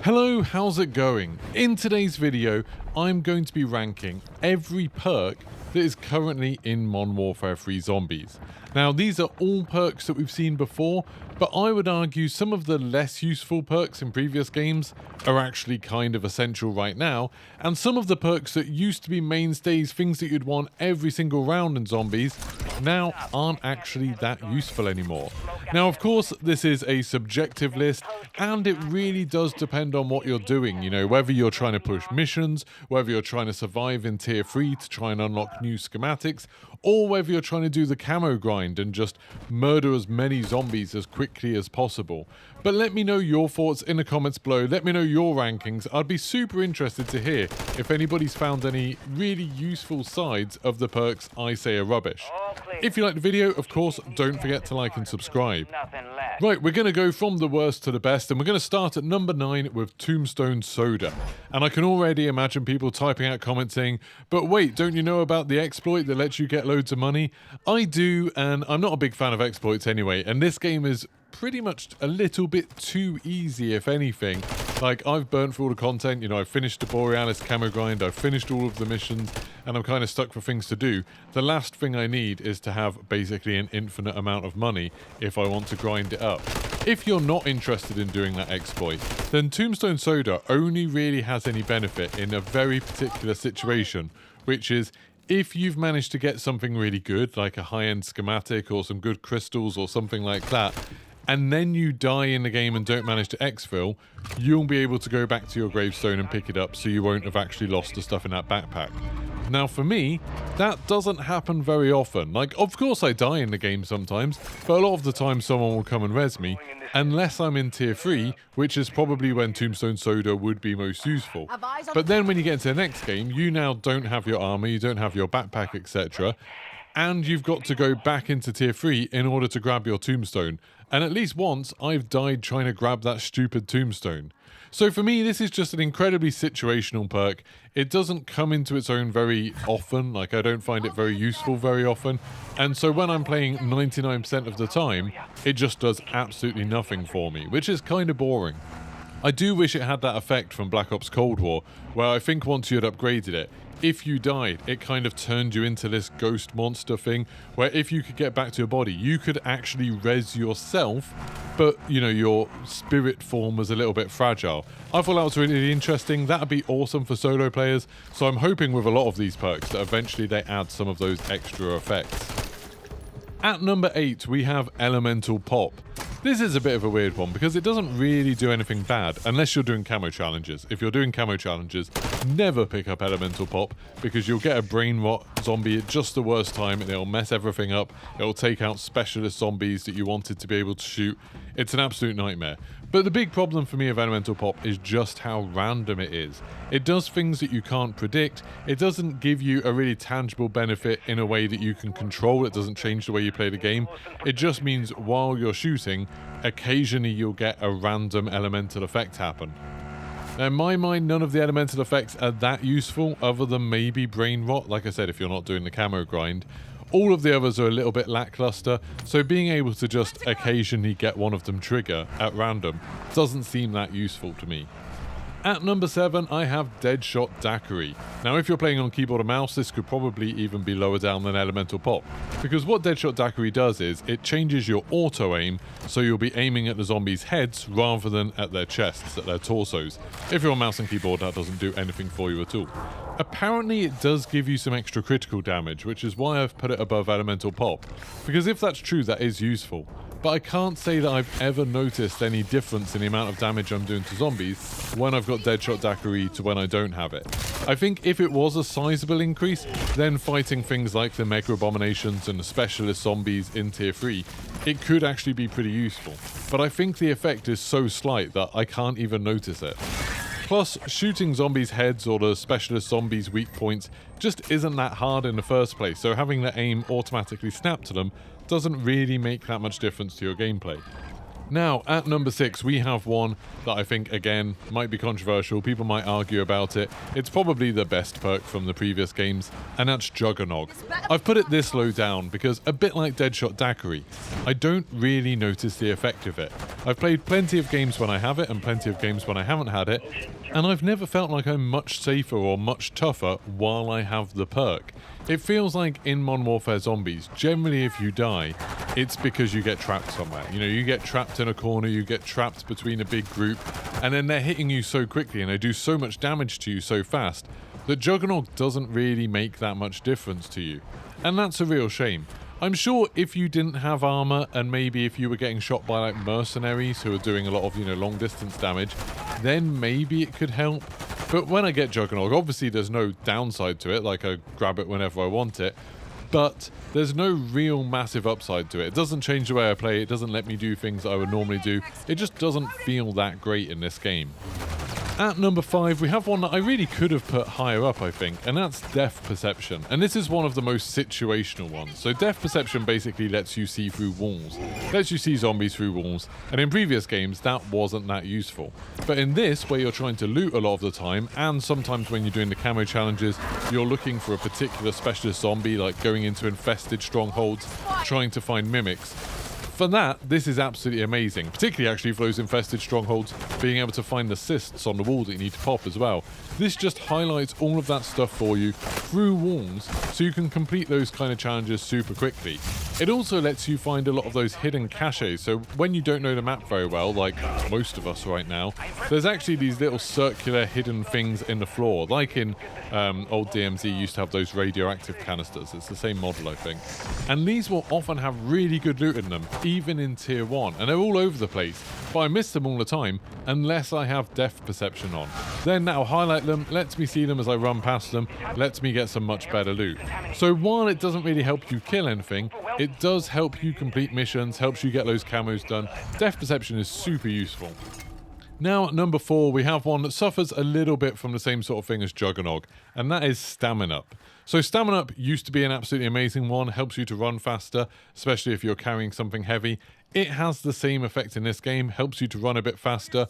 Hello, how's it going? In today's video, I'm going to be ranking every perk that is currently in Modern Warfare 3 Zombies. Now, these are all perks that we've seen before, but I would argue some of the less useful perks in previous games are actually kind of essential right now, and some of the perks that used to be mainstays, things that you'd want every single round in Zombies, now aren't actually that useful anymore. Now, of course, this is a subjective list, and it really does depend on what you're doing, you know, whether you're trying to push missions, whether you're trying to survive in tier 3 to try and unlock new schematics, or whether you're trying to do the camo grind and just murder as many zombies as quickly as possible. But let me know your thoughts in the comments below, let me know your rankings. I'd be super interested to hear if anybody's found any really useful sides of the perks I say are rubbish. If you liked the video, of course, don't forget to like and subscribe. Right, we're going to go from the worst to the best, and we're going to start at number 9 with Tombstone Soda. And I can already imagine people typing out comments saying, but wait, don't you know about the exploit that lets you get loads of money? I do, and I'm not a big fan of exploits anyway, and this game is pretty much a little bit too easy, if anything. Like, I've burnt through all the content, you know, I've finished the Borealis camo grind, I've finished all of the missions, and I'm kind of stuck for things to do. The last thing I need is to have basically an infinite amount of money if I want to grind it up. If you're not interested in doing that exploit, then Tombstone Soda only really has any benefit in a very particular situation, which is if you've managed to get something really good, like a high-end schematic or some good crystals or something like that, and then you die in the game and don't manage to exfil, you'll be able to go back to your gravestone and pick it up, so you won't have actually lost the stuff in that backpack. Now for me, that doesn't happen very often. Like, of course I die in the game sometimes, but a lot of the time someone will come and res me, unless I'm in tier 3, which is probably when Tombstone Soda would be most useful. But then when you get into the next game, you now don't have your armor, you don't have your backpack, etc., and you've got to go back into tier 3 in order to grab your tombstone. And at least once, I've died trying to grab that stupid tombstone. So for me, this is just an incredibly situational perk. It doesn't come into its own very often, like I don't find it very useful very often. And so when I'm playing 99% of the time, it just does absolutely nothing for me, which is kind of boring. I do wish it had that effect from Black Ops Cold War, where I think once you had upgraded it, if you died, it kind of turned you into this ghost monster thing, where if you could get back to your body, you could actually res yourself, but, you know, your spirit form was a little bit fragile. I thought that was really interesting. That would be awesome for solo players, so I'm hoping with a lot of these perks that eventually they add some of those extra effects. At number 8, we have Elemental Pop. This is a bit of a weird one because it doesn't really do anything bad unless you're doing camo challenges. If you're doing camo challenges, never pick up Elemental Pop because you'll get a brain rot zombie at just the worst time and it'll mess everything up. It'll take out specialist zombies that you wanted to be able to shoot. It's an absolute nightmare. But the big problem for me of Elemental Pop is just how random it is. It does things that you can't predict. It doesn't give you a really tangible benefit in a way that you can control. It doesn't change the way you play the game. It just means while you're shooting, occasionally you'll get a random elemental effect happen. Now, in my mind, none of the elemental effects are that useful other than maybe brain rot, like I said, if you're not doing the camo grind. All of the others are a little bit lackluster, so being able to just occasionally get one of them trigger at random doesn't seem that useful to me. At number 7, I have Deadshot Daiquiri. Now, if you're playing on keyboard and mouse, this could probably even be lower down than Elemental Pop. Because what Deadshot Daiquiri does is, it changes your auto-aim, so you'll be aiming at the zombies' heads rather than at their chests, at their torsos. If you're on mouse and keyboard, that doesn't do anything for you at all. Apparently, it does give you some extra critical damage, which is why I've put it above Elemental Pop. Because if that's true, that is useful. But I can't say that I've ever noticed any difference in the amount of damage I'm doing to zombies when I've got Deadshot Daiquiri to when I don't have it. I think if it was a sizable increase, then fighting things like the Mega Abominations and the Specialist Zombies in Tier 3, it could actually be pretty useful. But I think the effect is so slight that I can't even notice it. Plus, shooting zombies' heads or the specialist zombies' weak points just isn't that hard in the first place, so having the aim automatically snap to them doesn't really make that much difference to your gameplay. Now, at number 6, we have one that I think, again, might be controversial. People might argue about it. It's probably the best perk from the previous games, and that's Juggernog. I've put it this low down because, a bit like Deadshot Daiquiri, I don't really notice the effect of it. I've played plenty of games when I have it and plenty of games when I haven't had it, and I've never felt like I'm much safer or much tougher while I have the perk. It feels like in Modern Warfare Zombies, generally if you die, it's because you get trapped somewhere. You know, you get trapped in a corner, you get trapped between a big group, and then they're hitting you so quickly and they do so much damage to you so fast that Juggernog doesn't really make that much difference to you. And that's a real shame. I'm sure if you didn't have armor and maybe if you were getting shot by like mercenaries who are doing a lot of, long distance damage, then maybe it could help. But when I get Juggernog, obviously there's no downside to it, like I grab it whenever I want it, but there's no real massive upside to it. It doesn't change the way I play, it doesn't let me do things that I would normally do, it just doesn't feel that great in this game. At number 5, we have one that I really could have put higher up, I think, and that's Depth Perception. And this is one of the most situational ones. So Depth Perception basically lets you see through walls, lets you see zombies through walls, and in previous games that wasn't that useful. But in this, where you're trying to loot a lot of the time, and sometimes when you're doing the camo challenges, you're looking for a particular specialist zombie, like going into infested strongholds, trying to find mimics. For that, this is absolutely amazing, particularly actually for those infested strongholds, being able to find the cysts on the wall that you need to pop as well. This just highlights all of that stuff for you through walls, so you can complete those kind of challenges super quickly. It also lets you find a lot of those hidden caches, so when you don't know the map very well, like most of us right now, there's actually these little circular hidden things in the floor, like in old DMZ used to have those radioactive canisters. It's the same model, I think. And these will often have really good loot in them, even in tier 1, and they're all over the place, but I miss them all the time unless I have Depth Perception on. Then that'll highlight them, lets me see them as I run past them, lets me get some much better loot. So while it doesn't really help you kill anything, it does help you complete missions, helps you get those camos done. Depth Perception is super useful. Now at number 4, we have one that suffers a little bit from the same sort of thing as Juggernog, and that is Stamina Up. So Stamina Up used to be an absolutely amazing one, helps you to run faster, especially if you're carrying something heavy. It has the same effect in this game, helps you to run a bit faster,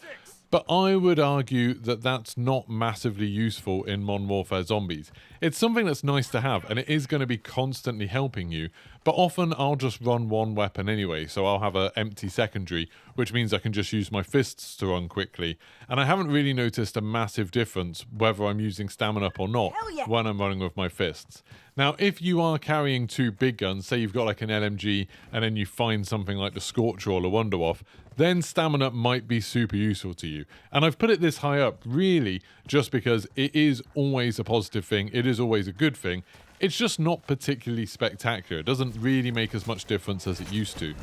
but I would argue that that's not massively useful in Modern Warfare Zombies. It's something that's nice to have, and it is going to be constantly helping you, but often I'll just run one weapon anyway, so I'll have an empty secondary, which means I can just use my fists to run quickly, and I haven't really noticed a massive difference whether I'm using Stamina Up or not when I'm running with my fists. Now, if you are carrying 2 big guns, say you've got like an LMG, and then you find something like the Scorcher or the Wonderwaff, then Stamina Up might be super useful to you. And I've put it this high up, really, just because it is always a positive thing, it is always a good thing. It's just not particularly spectacular. It doesn't really make as much difference as it used to.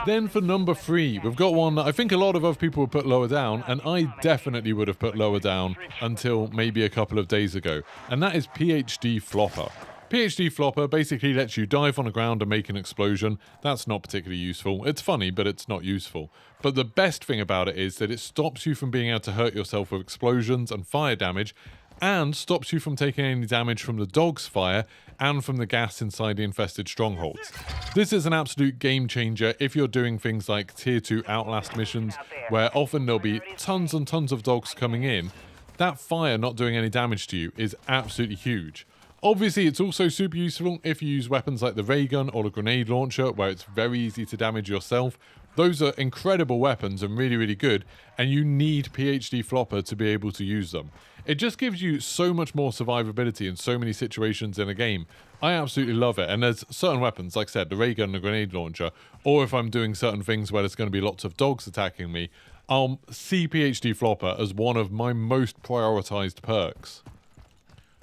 Then for number 3, we've got one that I think a lot of other people would put lower down, and I definitely would have put lower down until maybe a couple of days ago, and that is PhD Flopper. PhD Flopper basically lets you dive on the ground and make an explosion. That's not particularly useful. It's funny, but it's not useful. But the best thing about it is that it stops you from being able to hurt yourself with explosions and fire damage, and stops you from taking any damage from the dog's fire and from the gas inside the infested strongholds. This is an absolute game changer if you're doing things like tier 2 Outlast missions, where often there'll be tons and tons of dogs coming in. That fire not doing any damage to you is absolutely huge. Obviously, it's also super useful if you use weapons like the ray gun or the grenade launcher, where it's very easy to damage yourself. Those are incredible weapons and really, really good, and you need PhD Flopper to be able to use them. It just gives you so much more survivability in so many situations in a game. I absolutely love it, and there's certain weapons, like I said, the ray gun and the grenade launcher, or if I'm doing certain things where there's going to be lots of dogs attacking me, I'll see PhD Flopper as one of my most prioritized perks.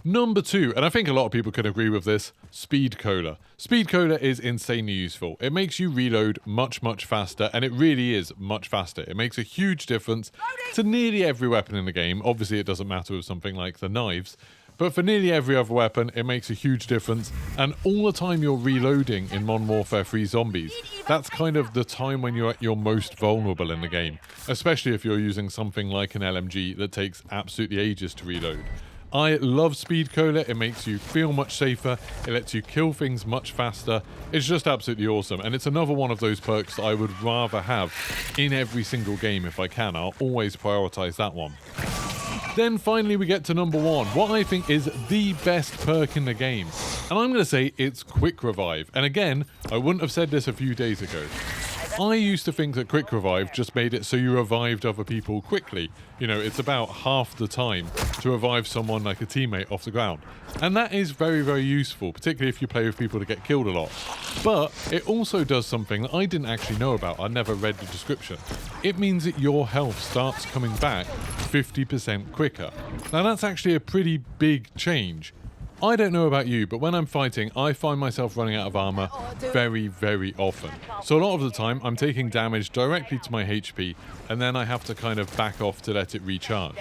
Number 2, and I think a lot of people can agree with this, Speed Cola. Speed Cola is insanely useful. It makes you reload much, much faster, and it really is much faster. It makes a huge difference to nearly every weapon in the game. Obviously, it doesn't matter with something like the knives, but for nearly every other weapon, it makes a huge difference, and all the time you're reloading in Modern Warfare 3 Zombies, that's kind of the time when you're at your most vulnerable in the game, especially if you're using something like an LMG that takes absolutely ages to reload. I love Speed Cola. It makes you feel much safer. It lets you kill things much faster. It's just absolutely awesome. And it's another one of those perks that I would rather have in every single game if I can. I'll always prioritize that one. Then finally we get to number 1, what I think is the best perk in the game. And I'm going to say it's Quick Revive. And again, I wouldn't have said this a few days ago. I used to think that Quick Revive just made it so you revived other people quickly. You know, it's about half the time to revive someone like a teammate off the ground. And that is very, very useful, particularly if you play with people to get killed a lot. But it also does something that I didn't actually know about. I never read the description. It means that your health starts coming back 50% quicker. Now that's actually a pretty big change. I don't know about you, but when I'm fighting, I find myself running out of armor very, very often. So a lot of the time, I'm taking damage directly to my HP, and then I have to kind of back off to let it recharge.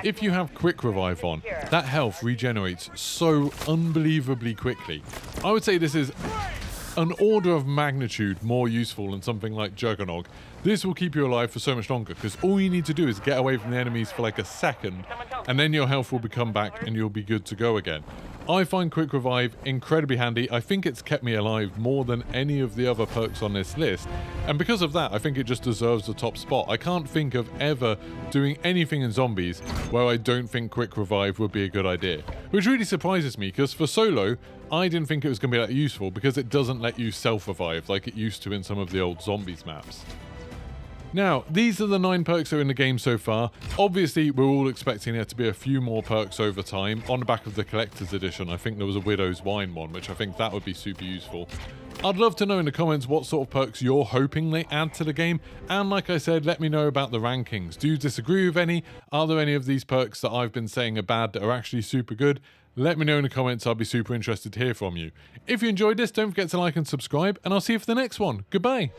If you have Quick Revive on, that health regenerates so unbelievably quickly. I would say this is an order of magnitude more useful than something like Juggernog. This will keep you alive for so much longer, because all you need to do is get away from the enemies for like a second, and then your health will become back and you'll be good to go again. I find Quick Revive incredibly handy. I think it's kept me alive more than any of the other perks on this list, and because of that I think it just deserves the top spot. I can't think of ever doing anything in Zombies where I don't think Quick Revive would be a good idea, which really surprises me, because for solo I didn't think it was going to be that useful, because it doesn't let you self-revive like it used to in some of the old Zombies maps. Now, these are the 9 perks that are in the game so far. Obviously, we're all expecting there to be a few more perks over time. On the back of the Collector's Edition, I think there was a Widow's Wine one, which I think that would be super useful. I'd love to know in the comments what sort of perks you're hoping they add to the game. And like I said, let me know about the rankings. Do you disagree with any? Are there any of these perks that I've been saying are bad that are actually super good? Let me know in the comments. I'll be super interested to hear from you. If you enjoyed this, don't forget to like and subscribe, and I'll see you for the next one. Goodbye.